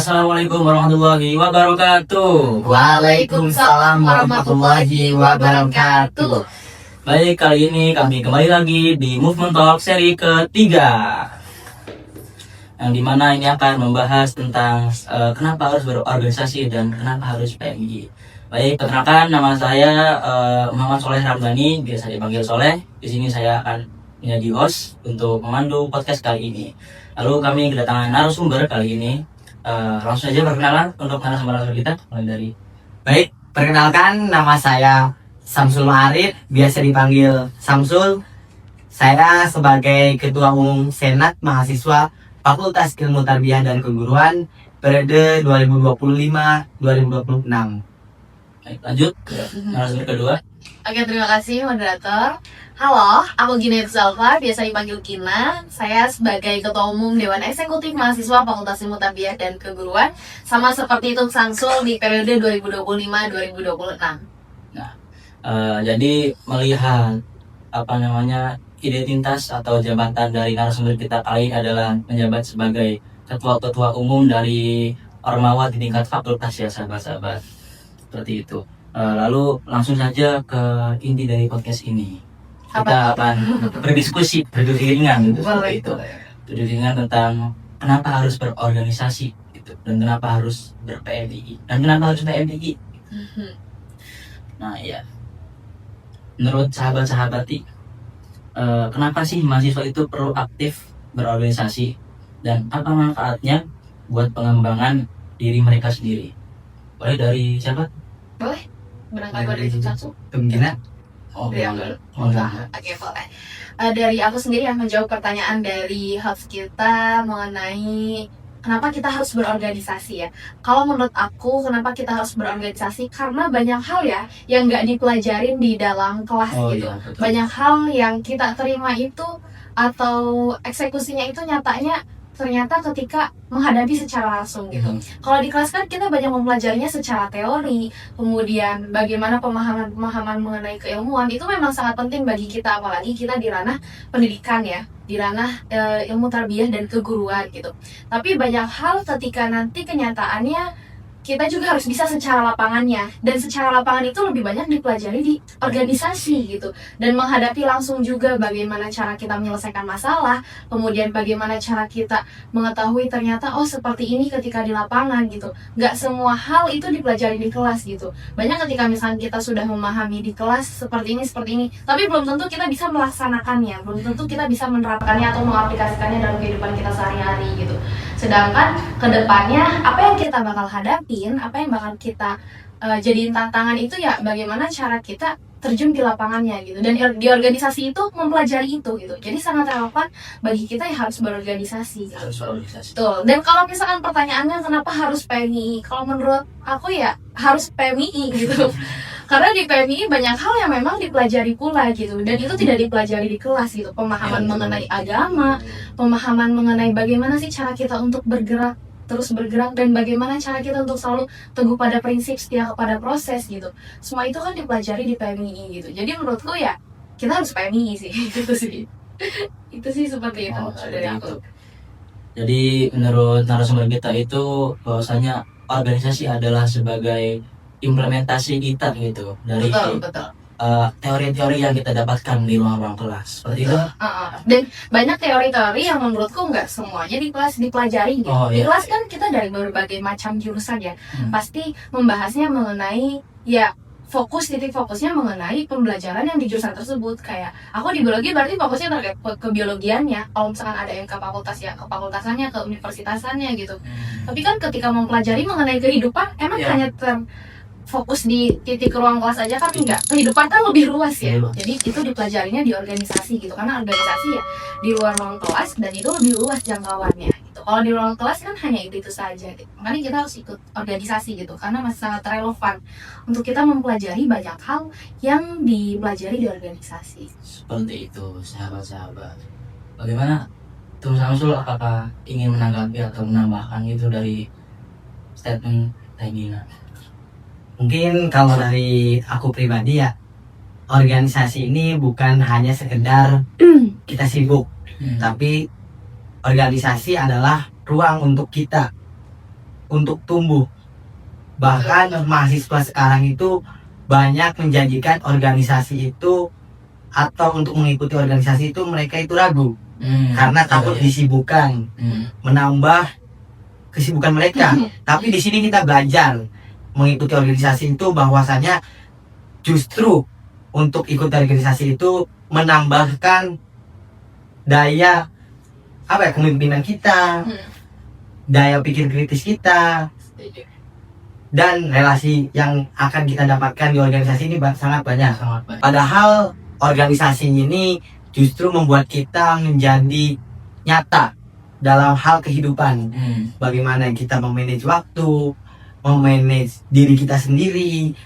Assalamualaikum warahmatullahi wabarakatuh. Waalaikumsalam warahmatullahi wabarakatuh. Baik, kali ini kami kembali lagi di Movement Talk seri ketiga, yang dimana ini akan membahas tentang kenapa harus berorganisasi dan kenapa harus PMI. Baik, perkenalkan, nama saya Muhammad Soleh Ramdhani, biasa dipanggil Soleh. Di sini saya akan menjadi host untuk memandu podcast kali ini. Lalu kami kedatangan narasumber kali ini. Langsung aja perkenalan untuk narasumber kita, mulai dari. Baik, perkenalkan, nama saya Samsul Ma'arif, biasa dipanggil Samsul. Saya sebagai Ketua Umum Senat Mahasiswa Fakultas Ilmu Tarbiyah dan Keguruan periode 2025-2026. Baik, lanjut ke narasumber kedua. Oke, terima kasih moderator. Halo, aku Gina Zalfa, biasa dipanggil Kina. Saya sebagai Ketua Umum Dewan Eksekutif Mahasiswa Fakultas Ilmu Tarbiyah dan Keguruan, sama seperti itu Samsul di periode 2025-2026. Jadi melihat identitas atau jabatan dari narasumber kita kali ini adalah menjabat sebagai ketua umum dari Ormawa di tingkat fakultas, ya sahabat-sahabat. Seperti itu. Lalu langsung saja ke inti dari podcast ini. Kita akan berdiskusi, berdiskusikan gitu, seperti itu. Berdiskusikan tentang kenapa harus berorganisasi gitu, dan kenapa harus ber-PMI dan kenapa harus PMI. Nah, ya. Menurut sahabat-sahabat, kenapa sih mahasiswa itu perlu aktif berorganisasi dan apa manfaatnya buat pengembangan diri mereka sendiri? Boleh dari siapa? Boleh? Berangkat dari Samsul? Kemungkinan Oh, Dari boleh. Oke, boleh. Dari aku sendiri yang menjawab pertanyaan dari host kita mengenai kenapa kita harus berorganisasi ya. Kalau menurut aku, kenapa kita harus berorganisasi? Karena banyak hal ya yang nggak dipelajarin di dalam kelas gitu. Iya, betul. Banyak hal yang kita terima itu atau eksekusinya itu nyatanya ternyata ketika menghadapi secara langsung gitu. Kalau di kelas kan kita banyak mempelajarinya secara teori, kemudian bagaimana pemahaman mengenai keilmuan itu memang sangat penting bagi kita, apalagi kita di ranah pendidikan ya, di ranah ilmu tarbiyah dan keguruan gitu. Tapi banyak hal ketika nanti kenyataannya kita juga harus bisa secara lapangannya, dan secara lapangan itu lebih banyak dipelajari di organisasi gitu, dan menghadapi langsung juga bagaimana cara kita menyelesaikan masalah, kemudian bagaimana cara kita mengetahui ternyata oh seperti ini ketika di lapangan gitu. Nggak semua hal itu dipelajari di kelas gitu. Banyak ketika misalnya kita sudah memahami di kelas seperti ini, tapi belum tentu kita bisa melaksanakannya, belum tentu kita bisa menerapkannya atau mengaplikasikannya dalam kehidupan kita sehari-hari gitu. Sedangkan kedepannya apa yang kita bakal hadapin, apa yang bakal kita jadiin tantangan itu ya bagaimana cara kita terjun di lapangannya gitu. Dan di organisasi itu mempelajari itu gitu. Jadi sangat relevan bagi kita yang harus berorganisasi. Harus berorganisasi. Betul. Dan kalau misalkan pertanyaannya kenapa harus PMI? Kalau menurut aku ya harus PMI gitu. Karena di PMI banyak hal yang memang dipelajari pula gitu, dan itu tidak dipelajari di kelas gitu. Pemahaman mengenai agama, pemahaman mengenai bagaimana sih cara kita untuk terus bergerak, dan bagaimana cara kita untuk selalu teguh pada prinsip, setia kepada proses gitu. Semua itu kan dipelajari di PMI gitu. Jadi menurutku ya kita harus PMI sih, gitu sih. Itu sih seperti itu dari aku. Jadi menurut narasumber kita itu bahwasanya organisasi adalah sebagai implementasi kita gitu dari Betul. teori-teori yang kita dapatkan di ruang-ruang kelas, seperti itu. Dan banyak teori-teori yang menurutku nggak semuanya di kelas dipelajari gitu. Di kelas kan kita dari berbagai macam jurusan ya, pasti membahasnya mengenai ya titik fokusnya mengenai pembelajaran yang di jurusan tersebut. Kayak aku di biologi berarti fokusnya terkait ke biologiannya. Kalau misalkan ada yang ke fakultas ya ke fakultasannya, ke universitasannya gitu. Tapi kan ketika mempelajari mengenai kehidupan emang hanya fokus di titik ruang kelas aja kan enggak. Kehidupan kan lebih luas ya. Jadi itu dipelajarinya di organisasi gitu. Karena organisasi ya di luar ruang kelas dan itu lebih luas jangkauannya gitu. Kalau di ruang kelas kan hanya itu saja gitu. Makanya kita harus ikut organisasi gitu karena masih sangat relevan untuk kita mempelajari banyak hal yang dipelajari di organisasi. Seperti itu, sahabat-sahabat. Bagaimana Tum Samsul, apakah ingin menanggapi atau menambahkan itu dari statement Regina? mungkin kalau dari aku pribadi ya, organisasi ini bukan hanya sekedar kita sibuk, tapi organisasi adalah ruang untuk kita untuk tumbuh. Bahkan mahasiswa sekarang itu banyak menjadikan organisasi itu atau untuk mengikuti organisasi itu mereka itu ragu karena takut disibukkan, menambah kesibukan mereka. Tapi di sini kita belajar mengikuti organisasi itu bahwasanya justru untuk ikut organisasi itu menambahkan daya kepemimpinan kita, daya pikir kritis kita, dan relasi yang akan kita dapatkan di organisasi ini sangat banyak. Padahal organisasi ini justru membuat kita menjadi nyata dalam hal kehidupan. Bagaimana kita memanage waktu, memanage diri kita sendiri.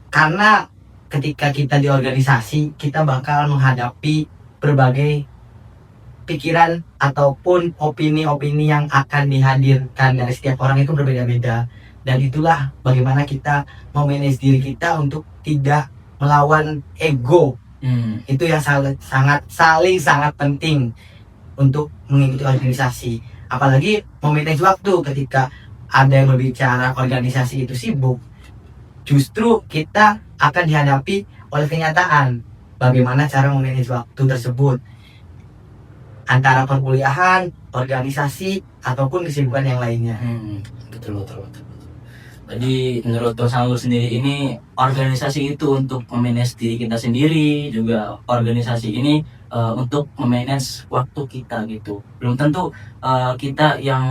Karena ketika kita di organisasi, kita bakal menghadapi berbagai pikiran ataupun opini-opini yang akan dihadirkan dari setiap orang itu berbeda-beda. Dan itulah bagaimana kita memanage diri kita untuk tidak melawan ego. Itu yang sangat penting untuk mengikuti organisasi. Apalagi memanage waktu. Ketika ada yang berbicara organisasi itu sibuk, justru kita akan dihadapi oleh kenyataan bagaimana cara memanage waktu tersebut antara perkuliahan, organisasi, ataupun kesibukan yang lainnya. Betul. Jadi menurut Bang Saul sendiri ini organisasi itu untuk memanage diri kita sendiri, juga organisasi ini untuk memanage waktu kita gitu. Belum tentu kita yang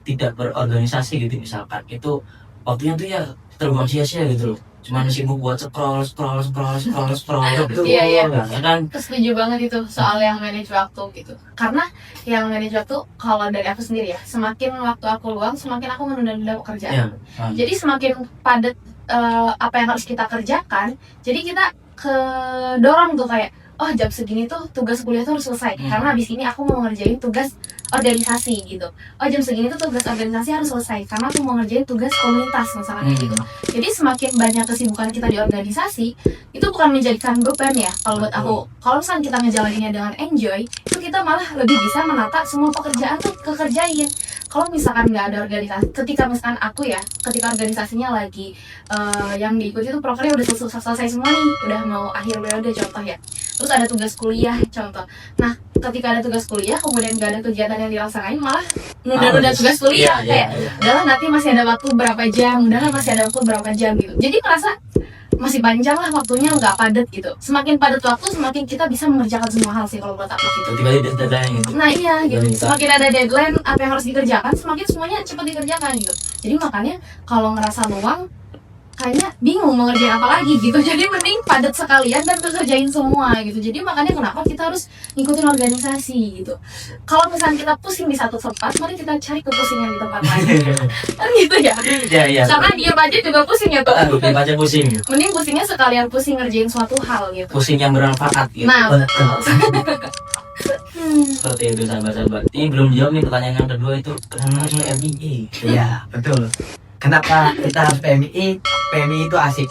tidak berorganisasi gitu misalkan itu waktunya tuh ya terbuang sia-sia gitu loh. Cuman sibuk buat scroll gitu. Iya. Ya kan? Setuju banget itu soal yang manage waktu gitu. Karena yang manage waktu kalau dari aku sendiri ya, semakin waktu aku luang, semakin aku menunda-nunda pekerjaan. Jadi semakin padat apa yang harus kita kerjakan, jadi kita kedorong tuh kayak, oh jam segini tuh tugas kuliah tuh harus selesai. Karena habis ini aku mau ngerjain tugas organisasi gitu. Oh jam segini tuh tugas organisasi harus selesai karena aku mau ngerjain tugas komunitas misalnya gitu. Jadi semakin banyak kesibukan kita di organisasi, itu bukan menjadikan beban ya kalau buat aku. Kalau misalnya kita ngejalaninnya dengan enjoy, itu kita malah lebih bisa menata semua pekerjaan tuh kekerjain. Kalau misalkan nggak ada organisasi, ketika misalkan aku ya, ketika organisasinya lagi yang diikuti tuh prokernya udah selesai semua nih, udah mau akhir periode contoh ya. Terus ada tugas kuliah contoh. Nah, ketika ada tugas kuliah kemudian nggak ada kegiatan yang dilaksanain, malah nunda-nunda tugas kuliah kayak udahlah nanti masih ada waktu berapa jam, gitu. Jadi merasa masih panjang lah waktunya, nggak padat gitu. Semakin padat waktu semakin kita bisa mengerjakan semua hal sih kalau buat aku gitu. Ketika ada deadline gitu. Nah iya gitu. Semakin ada deadline apa yang harus dikerjakan, semakin semuanya cepat dikerjakan gitu. Jadi makanya kalau ngerasa luang kayaknya bingung mau ngerjain apa lagi gitu. Jadi mending padat sekalian dan kerjain semua gitu. Jadi makanya kenapa kita harus ngikutin organisasi gitu. Kalau misalnya kita pusing di satu tempat, mari kita cari kepusingan di tempat lain. Kan gitu ya. Iya. Karena diam aja juga pusing ya tuh. Diam aja pusing. Mending pusingnya sekalian pusing ngerjain suatu hal gitu. Pusing yang bermanfaat gitu. Nah, seperti itu sahabat-sahabat. Ini belum jawab nih pertanyaan yang kedua itu kenapa harus MBA? Iya, betul. Kenapa kita harus PMI? PMI itu asik.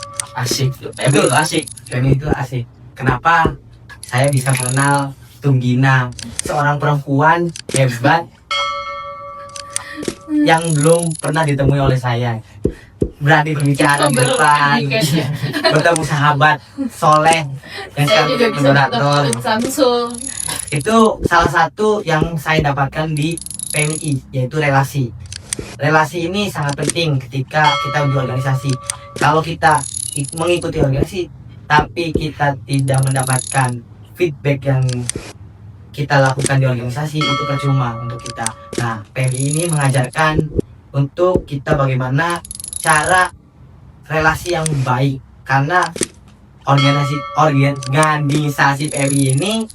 Betul, asik. PMI itu asik. Kenapa saya bisa mengenal Tunggina, seorang perempuan hebat yang belum pernah ditemui oleh saya. Berani berbicara di depan, bertemu sahabat soleh yang saya sekarang juga jadi bisa moderator. bertemu Samsul. Itu salah satu yang saya dapatkan di PMI, yaitu relasi. Relasi ini sangat penting ketika kita di organisasi. Kalau kita mengikuti organisasi tapi kita tidak mendapatkan feedback yang kita lakukan di organisasi, itu percuma untuk kita. Nah, PMI ini mengajarkan untuk kita bagaimana cara relasi yang baik, karena organisasi PMI ini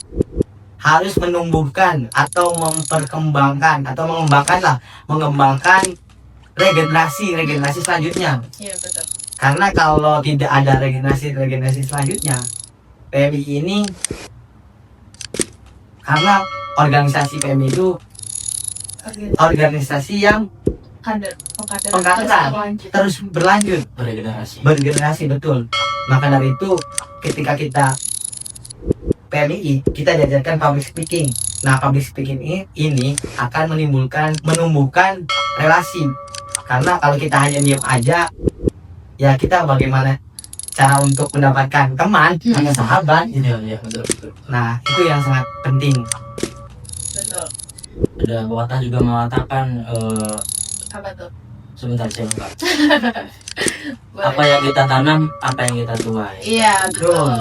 harus menumbuhkan atau mengembangkan regenerasi selanjutnya. Iya betul. Karena kalau tidak ada regenerasi selanjutnya, PMI ini, karena organisasi PMI itu organisasi yang pengkaderan terus berlanjut, bergenerasi betul. Maka dari itu ketika kita PMI, kita diajarkan public speaking. Nah, public speaking ini akan menumbuhkan relasi Karena kalau kita hanya diam aja, ya kita bagaimana cara untuk mendapatkan teman atau sahabat gitu. Iya, betul. Nah, itu yang sangat penting. Betul. Ada pepatah juga mengatakan Apa tuh? sebentar saya lupa. Boleh. Apa yang kita tanam, apa yang kita tuai. Iya, betul.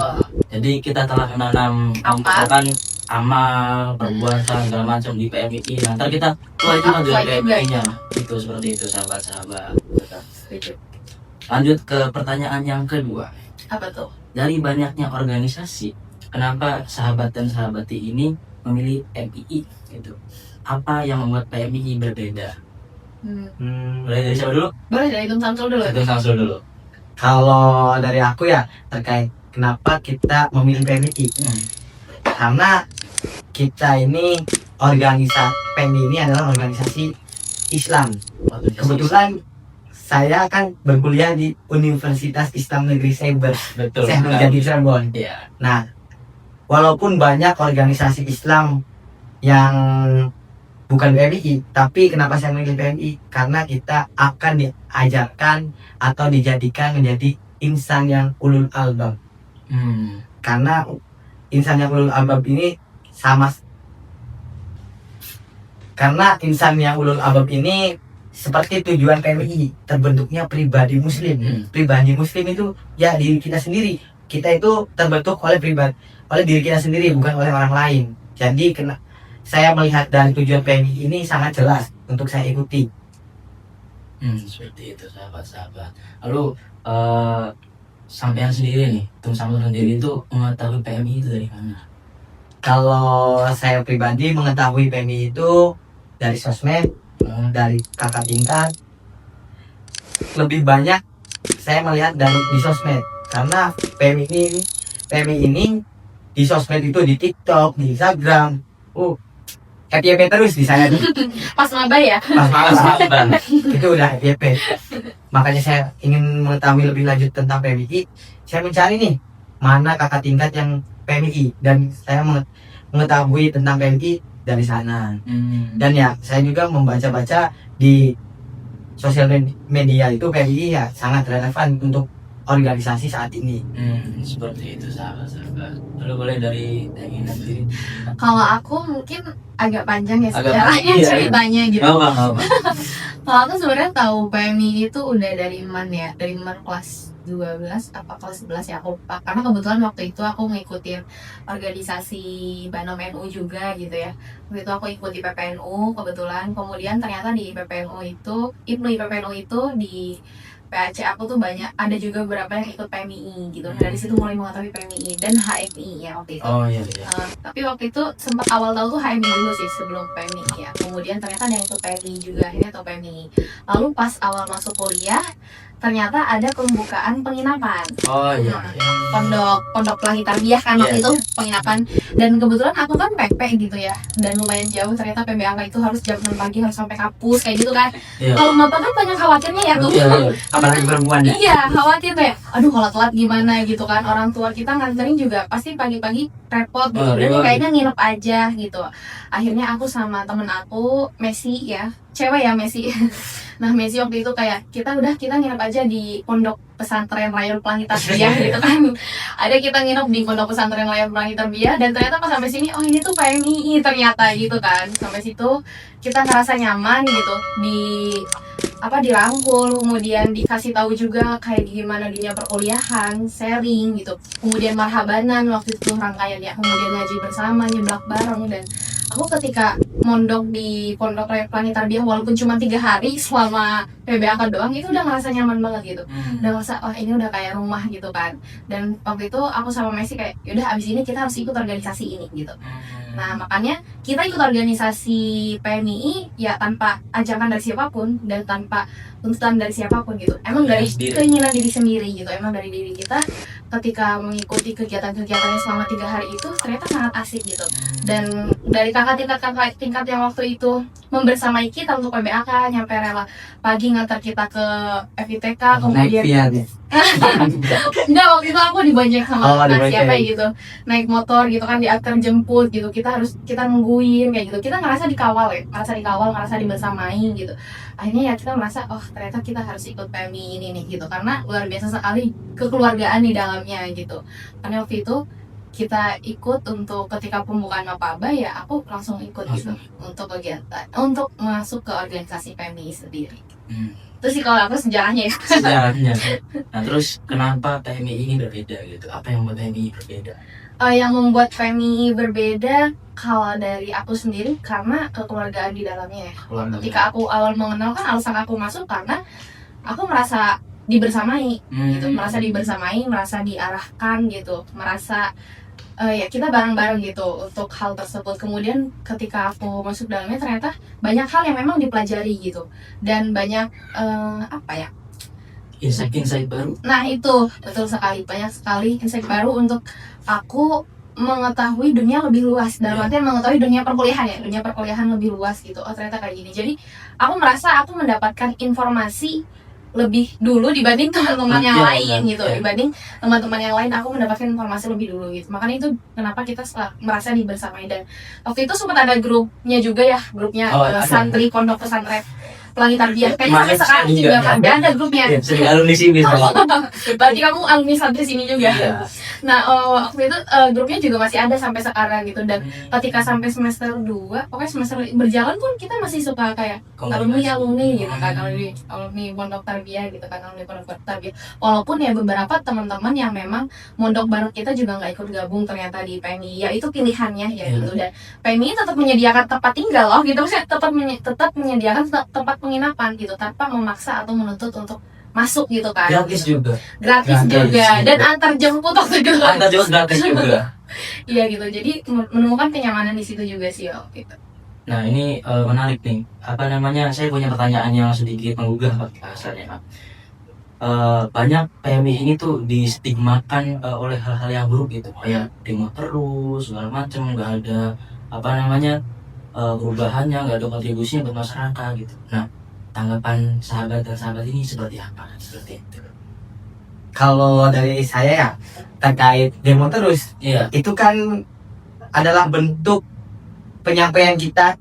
Jadi kita telah menanam Apa? misalkan amal, perbuatan segala macam di PMI. Nanti kita tuai juga Tuai dari juga. PMI-nya. Itu seperti itu sahabat-sahabat. Setuju. Lanjut ke pertanyaan yang kedua. Apa tuh? Dari banyaknya organisasi, kenapa sahabat dan sahabati ini memilih PMI gitu? Apa yang membuat PMI berbeda? Mulai dari siapa dulu? Boleh dari Tum Samsul dulu. Itu Samsul dulu. Kalau dari aku ya terkait kenapa kita memilih PMI. Karena kita ini PMI ini adalah organisasi Islam. Kebetulan saya kan berkuliah di Universitas Islam Negeri Saber, betul. saya menjadi Cirebon. Iya. Nah, walaupun banyak organisasi Islam yang bukan PMI, tapi kenapa saya memilih PMI? Karena kita akan diajarkan atau dijadikan menjadi insan yang ulul albab. Karena insan yang ulul albab ini seperti tujuan PMI, terbentuknya pribadi muslim. Pribadi muslim itu ya diri kita sendiri. Kita itu terbentuk oleh diri kita sendiri, bukan oleh orang lain. Jadi saya melihat dari tujuan PMI ini sangat jelas untuk saya ikuti. Seperti itu sahabat-sahabat. Lalu sampean sendiri nih, Tum Samsul sendiri itu mengetahui PMI itu dari mana? Kalau saya pribadi mengetahui PMI itu dari sosmed, dari kakak tingkat. Lebih banyak saya melihat di sosmed, karena PMI ini di sosmed itu, di TikTok, di Instagram, FYP terus di saya tuh. Pas maba ya? Pas malam itu udah FYP. Makanya saya ingin mengetahui lebih lanjut tentang PMI. Saya mencari nih mana kakak tingkat yang PMI, dan saya mengetahui tentang PMI dari sana. Dan ya saya juga membaca-baca di sosial media itu PMI ya sangat relevan untuk organisasi saat ini. Seperti itu sahabat-sahabat. Lalu boleh dari Tengin sendiri. Kalau aku mungkin agak panjang ya Agak sejarahnya panjang, iya. ceritanya gitu. Nggak apa. Kalau aku sebenarnya tahu PMI itu udah dari MAN ya, dari MAN kelas 12 apa kelas 11 ya aku lupa. Karena kebetulan waktu itu aku ngikutin organisasi Banom NU juga gitu ya. Waktu itu aku ikut di PPNU kebetulan. Kemudian ternyata di PPNU itu, PPNU itu di PAC aku tuh ada juga beberapa yang ikut PMI gitu. Dari situ mulai mengetahui PMI dan HMI ya waktu itu. Oh iya. Tapi waktu itu sempat awal tahu tuh HMI dulu sih sebelum PMI ya. Kemudian ternyata ada yang ikut PMI juga, akhirnya tahu PMI. Lalu pas awal masuk kuliah ternyata ada pembukaan penginapan. Oh iya. Pondok Pelangi Tarbiyah kan waktu itu penginapan, dan kebetulan aku kan PP gitu ya, dan lumayan jauh. Ternyata PB Angka itu harus jam 6 pagi harus sampai kampus kayak gitu kan. Iya. Kalau bapak kan banyak khawatirnya ya tuh. Iya. Apalagi perempuan ya. Iya, khawatir kayak aduh kalau telat gimana gitu kan. Orang tua kita nganterin juga pasti pagi-pagi repot gitu. Jadi kayaknya nginep aja gitu. Akhirnya aku sama temen aku Messi ya, cewek ya Messi. Nah Messi waktu itu kayak kita nginep aja di pondok pesantren Rayul Pelangi Tarbiyah gitu kan. Ada kita nginep di pondok pesantren Rayul Pelangi Tarbiyah, dan ternyata pas sampai sini oh ini tuh PMI ternyata gitu kan. Sampai situ kita ngerasa nyaman gitu, dirangkul, kemudian dikasih tahu juga kayak gimana dunia perkuliahan, sharing gitu. Kemudian marhabanan waktu itu rangkaian ya, kemudian ngaji bersama, nyeblak bareng. Dan aku ketika mondok di Pondok Rayul Pelangi Tarbiyah walaupun cuma 3 hari selama PBAK doang, itu udah ngerasa nyaman banget gitu. Udah ngerasa oh ini udah kayak rumah gitu kan. Dan waktu itu aku sama Messi kayak yaudah abis ini kita harus ikut organisasi ini gitu. Nah makanya kita ikut organisasi PMI ya tanpa ajakan dari siapapun dan tanpa tuntutan dari siapapun gitu. Emang dari keinginan diri sendiri gitu. Emang dari diri kita ketika mengikuti kegiatan-kegiatannya selama 3 hari itu ternyata sangat asik gitu. Dan dari kakak tingkat yang waktu itu membersamai kita untuk PBAK, nyampe rela pagi ngantar kita ke FITK, kemudian enggak, waktu itu aku dibonceng sama siapa gitu, naik motor gitu kan, diantar jemput gitu, kita nunggu ditungguin kayak gitu, kita ngerasa dikawal ya, ngerasa dibersamai gitu. Akhirnya ya kita merasa oh ternyata kita harus ikut PMI ini nih gitu, karena luar biasa sekali kekeluargaan di dalamnya gitu. Karena waktu itu kita ikut untuk ketika pembukaan mapaba ya aku langsung ikut gitu untuk kegiatan, untuk masuk ke organisasi PMI sendiri. Terus sih kalau aku sejarahnya ya. Sejarahnya. Nah terus kenapa PMI ini berbeda gitu? Apa yang membuat PMI berbeda? Yang membuat PMI berbeda kalau dari aku sendiri karena kekeluargaan di dalamnya ya. Ketika aku awal mengenal kan alasan aku masuk karena aku merasa dibersamai gitu, merasa dibersamai, merasa diarahkan gitu, merasa ya kita bareng-bareng gitu untuk hal tersebut. Kemudian ketika aku masuk dalamnya ternyata banyak hal yang memang dipelajari gitu, dan banyak insight baru. Nah itu betul sekali, banyak sekali insight baru untuk aku mengetahui dunia lebih luas, dalam artian mengetahui dunia perkuliahan lebih luas gitu. Oh ternyata kayak gini. Jadi aku merasa aku mendapatkan informasi lebih dulu dibanding teman-teman yang lain gitu. Dibanding teman-teman yang lain aku mendapatkan informasi lebih dulu gitu. Makanya itu kenapa kita merasa dibersamai. Dan waktu itu sempat ada grupnya juga ya, grupnya santri pondok pesantren Pelangi Tarbiyah. Kayaknya sampai sekarang juga kan ada grupnya. Sering alumni sini sama. Berarti kamu alumni santri sini juga. Iya. Nah waktu itu grupnya juga masih ada sampai sekarang gitu. Dan ketika sampai semester 2, pokoknya semester berjalan pun kita masih suka kayak alumni gitu kan, alumni pondok tarbiyah gitu kan, alumni pondok tarbiyah. Walaupun ya beberapa teman-teman yang memang mondok bareng kita juga nggak ikut gabung ternyata di PMI, ya itu pilihannya ya gitu. Dan PMI tetap menyediakan tempat tinggal loh gitu, saya tetap menyediakan tempat penginapan gitu tanpa memaksa atau menuntut untuk masuk gitu kan. Gratis juga. Dan antar jemput waktu itu. Antar jemput gratis juga. Iya gitu. Jadi menemukan kenyamanan di situ juga sih gitu. Nah ini menarik nih. Apa namanya? Saya punya pertanyaan yang sedikit menggugah asalnya. Banyak PMI ini tuh distigmakan oleh hal-hal yang buruk gitu, kayak demo terus segala macam, nggak ada perubahannya, nggak ada kontribusinya buat masyarakat gitu. Nah tanggapan sahabat dan sahabat ini seperti apa? Seperti itu. Kalau dari saya ya terkait demo terus, itu kan adalah bentuk penyampaian kita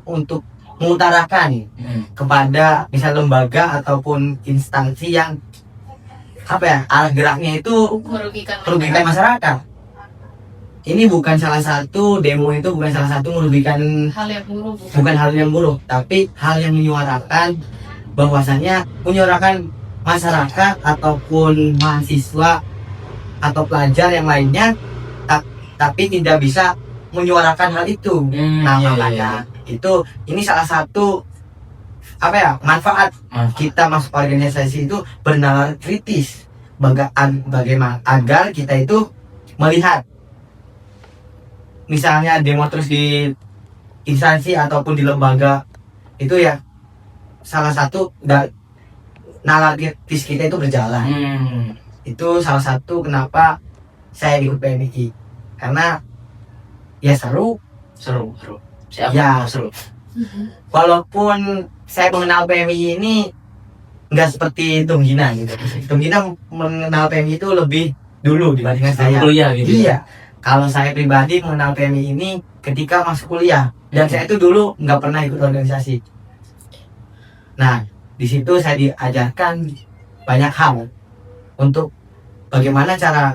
untuk mengutarakan kepada misal lembaga ataupun instansi yang arah geraknya itu merugikan masyarakat. Ini bukan salah satu demo, itu bukan salah satu merugikan hal yang buruk, bukan hal yang buruk, tapi hal yang menyuarakan bahwasannya menyuarakan masyarakat ataupun mahasiswa atau pelajar yang lainnya, tapi tidak bisa menyuarakan hal itu. Makanya ini salah satu manfaat kita masuk organisasi itu bernalar kritis, bagaimana agar kita itu melihat misalnya demo terus di instansi ataupun di lembaga itu ya salah satu nalar kritis kita itu berjalan. Itu salah satu kenapa saya ikut PMI, karena ya seru. Siapa ya seru? Walaupun saya mengenal PMI ini nggak seperti Tung Gina gitu. Tung Gina mengenal PMI itu lebih dulu dibandingkan saya. Kuliah gitu. Iya. Kalau saya pribadi mengenal PMI ini ketika masuk kuliah, dan saya itu dulu nggak pernah ikut organisasi. Nah, di situ saya diajarkan banyak hal untuk bagaimana cara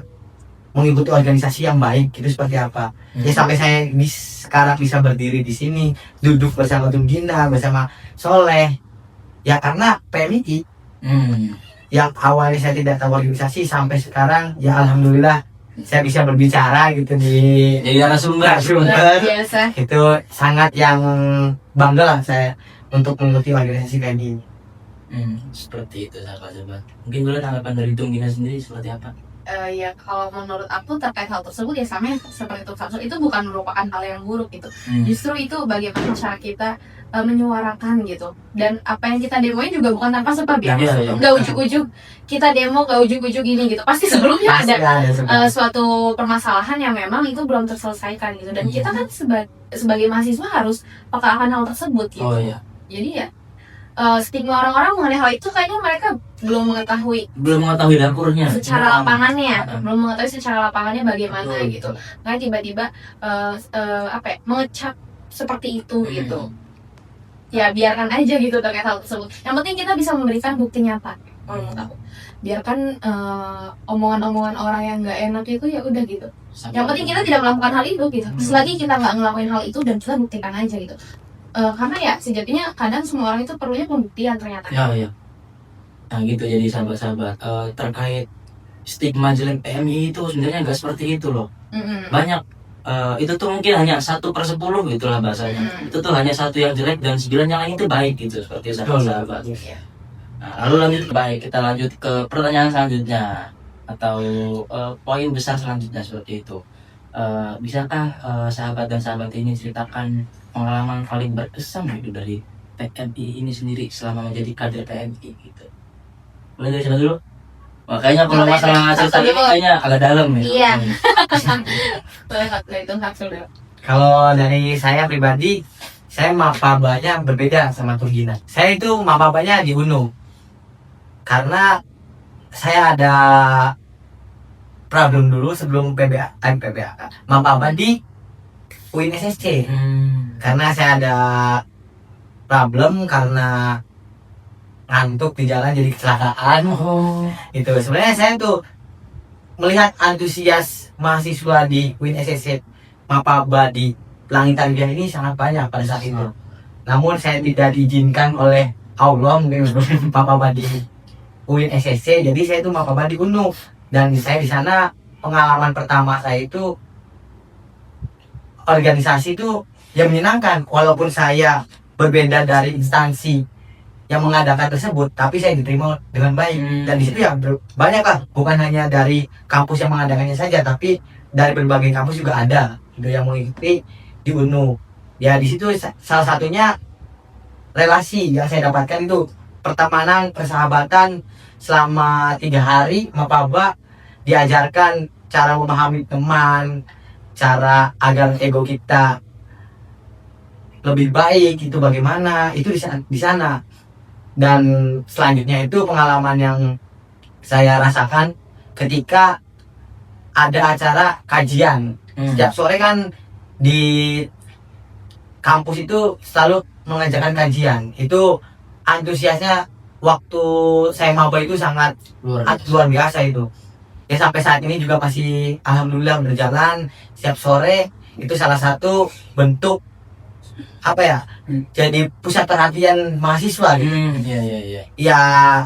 mengikuti organisasi yang baik itu seperti apa. Ya sampai saya sekarang bisa berdiri di sini, duduk bersama Tung Gina, bersama Soleh. Ya karena PMI yang awalnya saya tidak tahu organisasi, sampai sekarang ya alhamdulillah saya bisa berbicara gitu jadi narasumber. Biasa. Itu sangat yang bangga lah saya untuk mengikuti organisasi PMI ini. Seperti itu sahabat-sahabat. Mungkin boleh tanggapan dari Tung Gina sendiri seperti apa? Ya kalau menurut aku terkait hal tersebut ya sama seperti itu bukan merupakan hal yang buruk gitu. Justru itu bagaimana cara kita menyuarakan gitu, dan apa yang kita demoin juga bukan tanpa sebab ya. Nggak ujuk-ujuk kita demo, nggak ujuk-ujuk gini gitu, pasti sebelumnya ada suatu permasalahan yang memang itu belum terselesaikan gitu, dan kita kan sebagai mahasiswa harus peka akan hal tersebut gitu. Jadi ya stigma orang-orang mengenai hal itu kayaknya mereka belum mengetahui dapurnya secara lapangannya, Heeh. belum mengetahui secara lapangannya bagaimana Betul, gitu. betul. Makanya tiba-tiba apa ya, mengecap seperti itu gitu. Ya biarkan aja gitu terkait hal tersebut. Yang penting kita bisa memberikan bukti nyata. Kalau menurut aku, biarkan omongan-omongan orang yang nggak enak itu ya udah gitu. Yang penting kita tidak melakukan hal itu gitu. Selagi kita nggak ngelakuin hal itu dan kita buktikan aja gitu. Karena ya sejatinya kadang semua orang itu perlunya pembuktian ternyata. Ya. Nah gitu, jadi sahabat-sahabat, terkait stigma jelek PMI itu sebenarnya nggak seperti itu loh. Mm-mm. Banyak itu tuh mungkin hanya 1/10 gitulah bahasanya. Itu tuh hanya satu yang jelek dan 9 yang lain itu baik gitu, seperti sahabat-sahabat. Nah, lalu lanjut, kita lanjut ke pertanyaan selanjutnya atau poin besar selanjutnya seperti itu. Bisakah sahabat dan sahabat ini ceritakan pengalaman paling berkesan gitu dari PMI ini sendiri selama menjadi kader PMI gitu? Mulai dari siapa dulu? Makanya kalau Boleh, masalah satu cerita ini dulu. kayaknya agak dalam ya. Iya. Boleh satu itu satu dulu. Kalau dari saya pribadi, saya mapabanya berbeda sama Turgina. Saya itu mapabanya di UNU. Karena saya ada problem dulu sebelum PBA, mapaba di UIN-SSC. Karena saya ada problem karena ngantuk di jalan jadi kecelakaan. Itu sebenarnya saya tuh melihat antusias mahasiswa di UIN-SSC mapaba di Langit Tanjung ini sangat banyak pada saat itu. Namun saya tidak diizinkan oleh Allah mungkin untuk mapaba di UIN-SSC, jadi saya itu mapaba di UNU. Dan saya di sana pengalaman pertama saya itu organisasi itu yang menyenangkan, walaupun saya berbeda dari instansi yang mengadakan tersebut, tapi saya diterima dengan baik. Dan di situ ya banyak lah, bukan hanya dari kampus yang mengadakannya saja, tapi dari berbagai kampus juga ada gitu yang mengikuti di UNU. Ya di situ salah satunya relasi yang saya dapatkan itu pertemanan, persahabatan selama 3 hari mapaba, diajarkan cara memahami teman, cara agar ego kita lebih baik itu bagaimana, itu di sana. Dan selanjutnya itu pengalaman yang saya rasakan ketika ada acara kajian. Setiap sore kan di kampus itu selalu mengajarkan kajian. Itu antusiasnya waktu saya maba itu sangat luar biasa itu. Ya sampai saat ini juga masih alhamdulillah berjalan. Setiap sore itu salah satu bentuk apa ya, jadi pusat perhatian mahasiswa gitu. Iya. Ya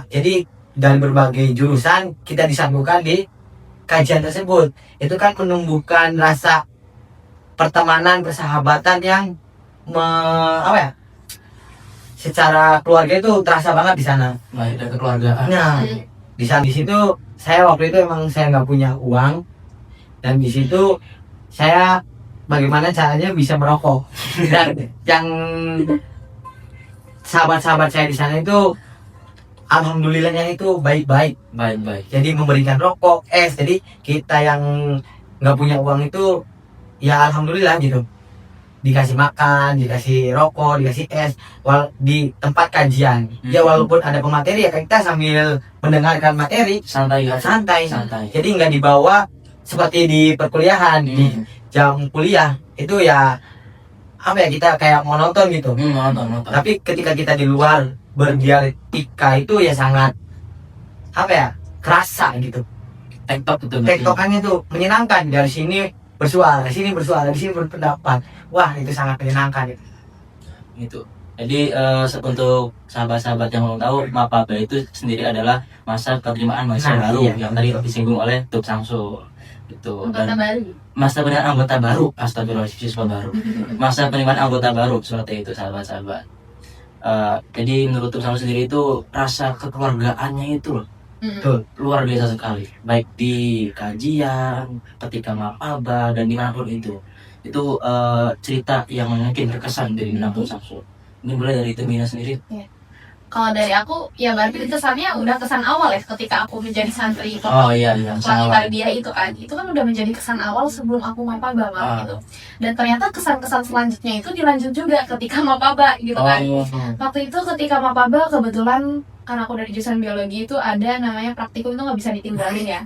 jadi dari berbagai jurusan kita disatukan di kajian tersebut. Itu kan menumbuhkan rasa pertemanan, persahabatan yang apa ya, secara keluarga itu terasa banget di sana. Ada kekeluargaan. Nah di situ saya waktu itu emang saya nggak punya uang, dan di situ saya bagaimana caranya bisa merokok. Dan yang sahabat-sahabat saya di sana itu alhamdulillahnya itu baik-baik. Jadi memberikan rokok, es. Jadi kita yang nggak punya uang itu ya alhamdulillah gitu, dikasih makan, dikasih rokok, dikasih es di tempat kajian. Ya walaupun ada pemateri ya kita sambil mendengarkan materi Santai. Jadi nggak dibawa seperti di perkuliahan. Di jam kuliah itu ya apa ya, kita kayak mau nonton gitu. Nonton. Tapi ketika kita di luar berdialektika itu ya sangat apa ya, kerasa gitu. TikTok itu. Tektokannya tuh menyenangkan, dari sini bersuara, di sini berpendapat. Wah itu sangat menyenangkan Gitu. Jadi untuk sahabat-sahabat yang mau tahu, mapaba itu sendiri adalah masa penerimaan mahasiswa baru yang tadi disinggung oleh Tub Samsul. Gitu. Dan masa penerimaan anggota baru, siswa baru. Masa penerimaan anggota baru seperti itu sahabat-sahabat. Jadi menurut Tub Samsul sendiri itu rasa kekeluargaannya itu loh, luar biasa sekali. Baik di kajian, ketika mapaba dan dimanapun itu cerita yang mungkin berkesan dari Tub Samsul. Ini mulai dari Tumina sendiri. Kalau dari aku ya berarti kesannya udah kesan awal ya ketika aku menjadi santri Oh iya, pelangi tarbiyah itu kan udah menjadi kesan awal sebelum aku mapaba gitu. Dan ternyata kesan-kesan selanjutnya itu dilanjut juga ketika mapaba gitu kan. Waktu itu ketika mapaba kebetulan karena aku dari jurusan biologi itu ada namanya praktikum, itu nggak bisa ditinggalin ya.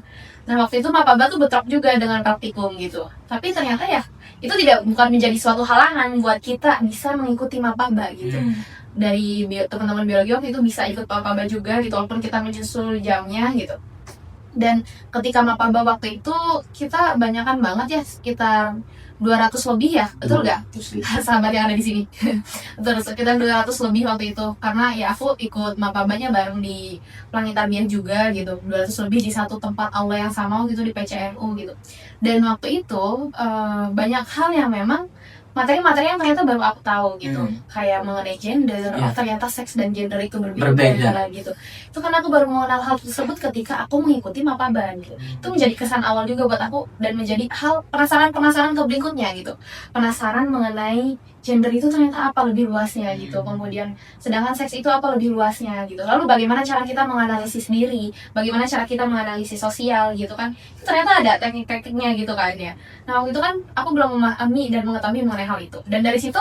Nah waktu itu mapaba tuh bentrok juga dengan praktikum gitu. Tapi ternyata ya itu bukan menjadi suatu halangan buat kita bisa mengikuti mapaba gitu. Dari teman-teman biologi waktu itu bisa ikut mapaba juga gitu, walaupun kita menyusul jamnya gitu. Dan ketika mapaba waktu itu kita banyakan banget ya, sekitar 200 lebih ya, betul nggak? Sahabat yang ada di sini. Terus sekitar 200 lebih waktu itu, karena ya aku ikut mapabanya bareng di Pelangi Tarbiyah juga gitu. 200 lebih di satu tempat aula yang sama gitu di PCNU gitu. Dan waktu itu banyak hal yang memang materi-materi yang ternyata baru aku tahu gitu, kayak mengenai gender, ternyata seks dan gender itu berbeda gitu. Itu karena aku baru mengenal hal tersebut ketika aku mengikuti mapaba gitu. Itu menjadi kesan awal juga buat aku dan menjadi hal penasaran ke berikutnya gitu. Penasaran mengenai gender itu ternyata apa lebih luasnya gitu. Kemudian sedangkan seks itu apa lebih luasnya gitu. Lalu bagaimana cara kita menganalisis diri, bagaimana cara kita menganalisis sosial gitu kan. Itu ternyata ada teknik-tekniknya gitu kan ya. Nah waktu itu kan aku belum memahami dan mengetahui mengenai hal itu. Dan dari situ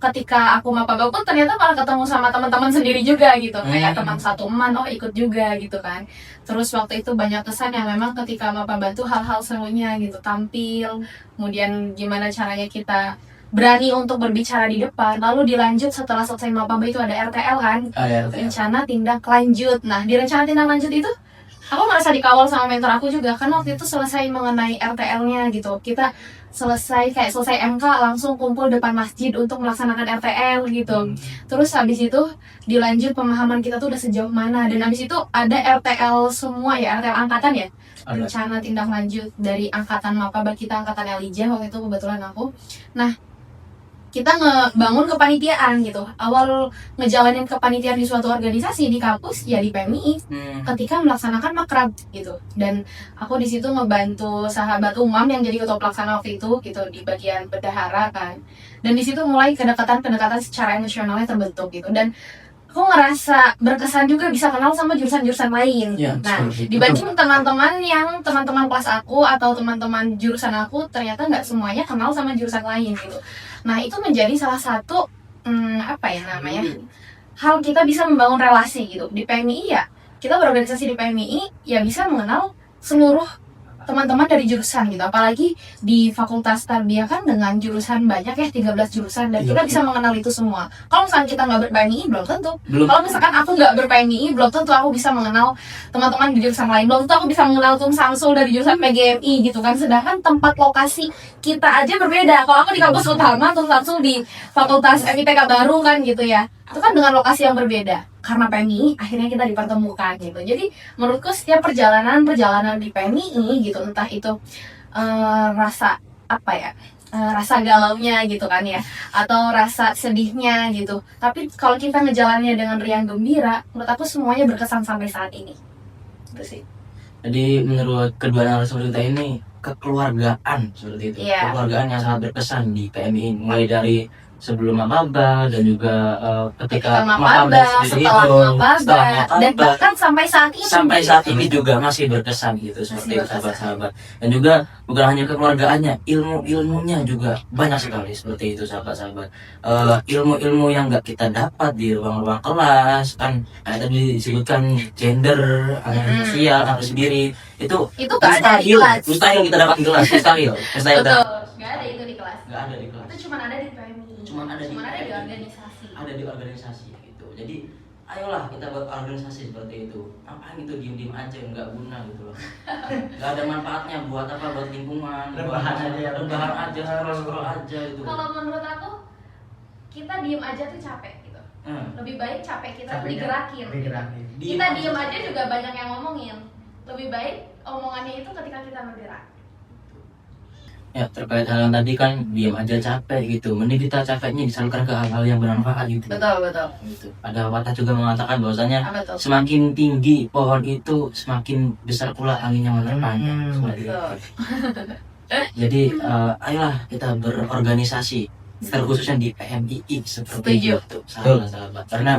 ketika aku mapaba pun ternyata malah ketemu sama teman-teman sendiri juga gitu. Kayak teman satu eman, oh ikut juga gitu kan. Terus waktu itu banyak kesan yang memang ketika mapaba tuh hal-hal serunya gitu. Tampil, kemudian gimana caranya kita berani untuk berbicara di depan. Lalu dilanjut setelah selesai mapaba itu ada RTL kan, rencana tindak lanjut. Nah di rencana tindak lanjut itu aku merasa dikawal sama mentor aku juga, kan waktu itu selesai mengenai RTL-nya gitu. Kita selesai MK langsung kumpul depan masjid untuk melaksanakan RTL gitu. Terus habis itu dilanjut pemahaman kita tuh udah sejauh mana, dan habis itu ada RTL semua ya, RTL angkatan ya, rencana tindak lanjut dari angkatan mapaba kita, angkatan Elijah waktu itu kebetulan aku. Nah kita ngebangun kepanitiaan gitu. Awal ngejalanin kepanitiaan di suatu organisasi di kampus ya di PMI ketika melaksanakan makrab gitu. Dan aku di situ ngebantu sahabat Umam yang jadi ketua pelaksana waktu itu gitu di bagian bendahara kan. Dan di situ mulai kedekatan secara emosionalnya terbentuk gitu. Dan aku ngerasa berkesan juga bisa kenal sama jurusan-jurusan lain. Nah, dibanding teman-teman kelas aku atau teman-teman jurusan aku, ternyata nggak semuanya kenal sama jurusan lain gitu. Nah, itu menjadi salah satu hal kita bisa membangun relasi gitu. Di PMI ya, kita berorganisasi di PMI ya bisa mengenal seluruh teman-teman dari jurusan gitu, apalagi di Fakultas Tarbiyah kan dengan jurusan banyak ya, 13 jurusan, dan kita bisa mengenal itu semua. Kalau misalkan kita nggak ber-PMI belum tentu. Kalau misalkan aku nggak ber-PMI belum tentu aku bisa mengenal teman-teman di jurusan lain, belum tentu aku bisa mengenal Tum Samsul dari jurusan PGMI gitu kan. Sedangkan tempat lokasi kita aja berbeda. Kalau aku di kampus utama, Tum Samsul di Fakultas FIPK baru kan gitu ya. Itu kan dengan lokasi yang berbeda. Karena PMI akhirnya kita dipertemukan gitu. Jadi menurutku setiap perjalanan di PMI gitu, entah itu rasa rasa galaunya gitu kan ya, atau rasa sedihnya gitu. Tapi kalau kita ngejalannya dengan riang gembira, menurut aku semuanya berkesan sampai saat ini. Itu sih. Jadi menurut kedua narasumber kita ini kekeluargaan seperti itu. Kekeluargaan yang sangat berkesan di PMI, mulai dari sebelum mapaba dan juga ketika mapaba, setelah mapaba, dan bahkan sampai saat ini juga masih berkesan gitu, seperti itu sahabat-sahabat. Dan juga bukan hanya kekeluargaannya, ilmunya juga banyak sekali seperti itu sahabat-sahabat. Ilmu yang nggak kita dapat di ruang-ruang kelas kan, tadi disebutkan gender, sosial, sendiri itu mustahil kita dapat di kelas, mustahil. Betul, nggak ada itu di kelas. Nggak ada di kelas. Itu cuma ada di PMI. Cuma ada di organisasi. Ada di organisasi gitu. Jadi ayolah kita buat organisasi seperti itu. Ngapain gitu diem aja, nggak guna gitu loh. Nggak ada manfaatnya buat apa, buat lingkungan. Rebahan aja, scroll aja itu. Kalau menurut aku kita diem aja tuh capek gitu. Lebih baik capek kita digerakin. Kita diem aja juga banyak yang ngomongin. Lebih baik omongannya itu ketika kita bergerak. Ya, terkait hal yang tadi kan diam aja capek gitu, mending kita capeknya disalurkan ke hal-hal yang bermanfaat gitu. Betul gitu. Ada pepatah juga mengatakan bahwasanya semakin tinggi pohon itu semakin besar pula angin yang menerpanya. Jadi ayolah kita berorganisasi, terkhususnya di PMII seperti itu sahabat-sahabat, karena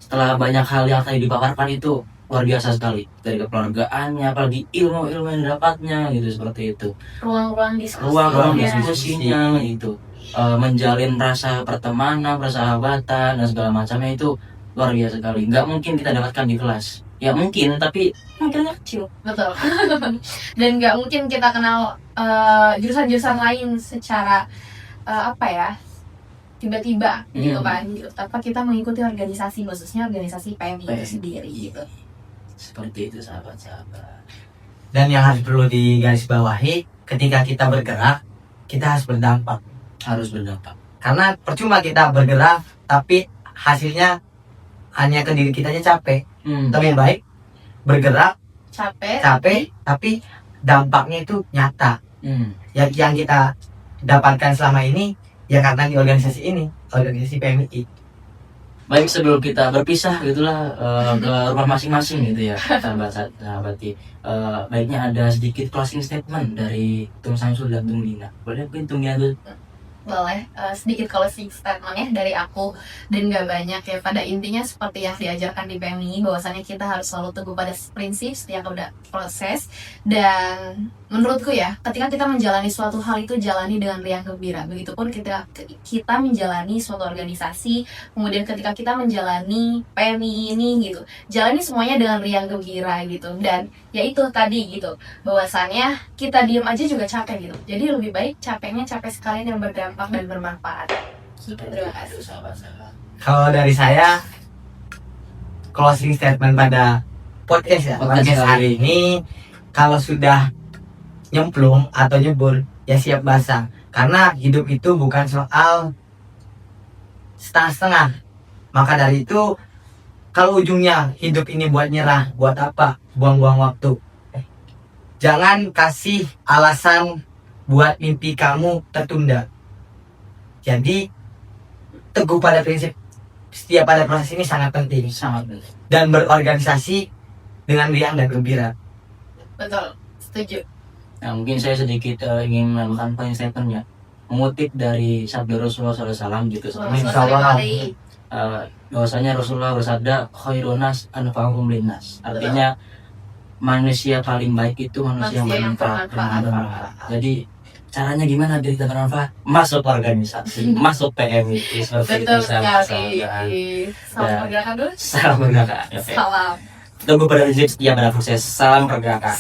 setelah banyak hal yang tadi dipaparkan itu luar biasa sekali, dari kekeluargaannya, apalagi ilmu-ilmu yang didapatnya gitu, seperti itu. Ruang-ruang diskusi. Ruang-ruang ya. diskusinya itu, menjalin rasa pertemanan, persahabatan dan segala macamnya itu luar biasa sekali. Nggak mungkin kita dapatkan di kelas. Ya mungkin, tapi mungkinnya kecil. Betul. Dan nggak mungkin kita kenal jurusan-jurusan lain secara apa ya, tiba-tiba gitu kan, gitu. Tanpa kita mengikuti organisasi, khususnya organisasi PMI itu sendiri gitu. Seperti itu sahabat-sahabat. Dan yang harus perlu digarisbawahi, ketika kita bergerak, kita harus berdampak. Harus berdampak. Karena percuma kita bergerak, tapi hasilnya hanya ke diri kita aja capek. Lebih baik bergerak, capek, tapi dampaknya itu nyata. Yang kita dapatkan selama ini, ya karena di organisasi ini, organisasi PMI. Baik, sebelum kita berpisah gitulah ke rumah masing-masing gitu ya sahabat-sahabat, baiknya ada sedikit closing statement dari Tung Samsul dan Tung Lina. Boleh mungkin Tung Lina tuh? Boleh, sedikit closing statement ya dari aku, dan gak banyak ya. Pada intinya seperti yang diajarkan di PMI, bahwasannya kita harus selalu teguh pada prinsip setiap udah proses. Dan menurutku ya, ketika kita menjalani suatu hal itu jalani dengan riang gembira. Begitupun kita menjalani suatu organisasi, kemudian ketika kita menjalani PMI ini gitu, jalani semuanya dengan riang gembira gitu. Dan ya itu tadi gitu, bahwasannya kita diem aja juga capek gitu. Jadi lebih baik capeknya capek sekalian yang berdampak dan bermanfaat. Terima kasih. Sahabat-sahabat. Kalau dari saya, closing statement pada podcast hari ini, kalau sudah nyemplung atau nyebur, ya siap basah. Karena hidup itu bukan soal setengah-setengah. Maka dari itu, kalau ujungnya hidup ini buat nyerah, buat apa? Buang-buang waktu. Jangan kasih alasan buat mimpi kamu tertunda. Jadi, teguh pada prinsip setiap pada proses ini sangat penting. Sangat penting. Dan berorganisasi dengan riang dan gembira. Betul, setuju. Nah, mungkin saya sedikit ingin menambahkan poin statementnya, mengutip dari sabda Rasulullah SAW gitu. Bahwasanya Rasulullah bersabda, khairun nas anfa'uhum linnas. Artinya manusia paling baik itu manusia yang bermanfaat. Jadi caranya gimana biar kita bermanfaat? Masuk organisasi, masuk PMI. Seperti Betul itu sekali. Salam pergerakan dulu. Salam pergerakan. Salam. Tunggu pada prinsip setia pada proses. Salam pergerakan.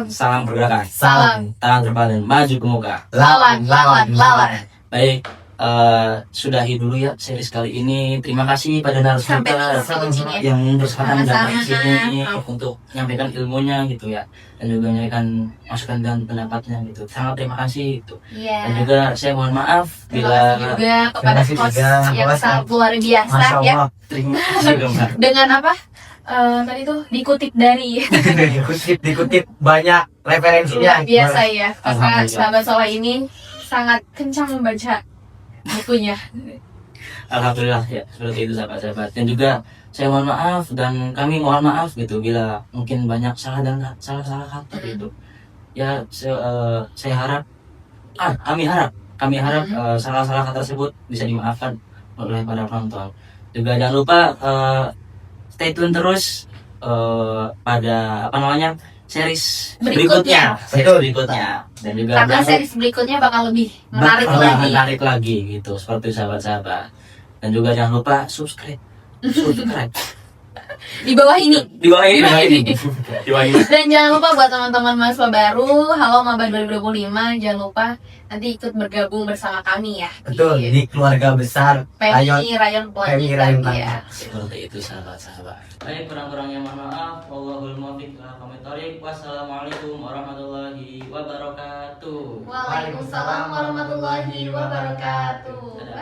Salam pergerakan. Salam. Tangan terpadan, maju ke muka. Lawan. Baik, sudahi dulu ya series kali ini. Terima kasih pada narasumber yang bersemangat datang ke sini untuk menyampaikan ilmunya gitu ya, dan juga menyampaikan masukan dan pendapatnya gitu. Sangat terima kasih itu. Dan juga saya mohon maaf bila juga kepada host yang sangat luar biasa ya. terima kasih Mbak. Dengan apa? Tadi tuh dikutip dari dikutip banyak referensinya. luar biasa ya. Karena Alhamdulillah. sahabat soleh ini sangat kencang membaca bukunya. Alhamdulillah ya, seperti itu sahabat-sahabat. Dan juga saya mohon maaf dan kami mohon maaf gitu bila mungkin banyak salah salah kata gitu. Ya saya harap kami harap salah kata tersebut bisa dimaafkan oleh para penonton. Juga jangan lupa stay tune terus pada series berikutnya. Dan juga Karena series berikutnya bakal lebih menarik lagi. lagi gitu, seperti sahabat-sahabat. Dan juga jangan lupa subscribe Di bawah ini. di bawah ini. Dan jangan lupa buat teman-teman mahasiswa baru, halo Maba 2025, jangan lupa nanti ikut bergabung bersama kami ya. Betul, di keluarga besar PMI Rayon Pelangi ya. Seperti itu sahabat-sahabat. Baik, kurang-kurangnya mohon maaf. Wallahul muwaffiq ila aqwamit thoriq. Wassalamualaikum warahmatullahi wabarakatuh. Waalaikumsalam warahmatullahi wabarakatuh. Dadah.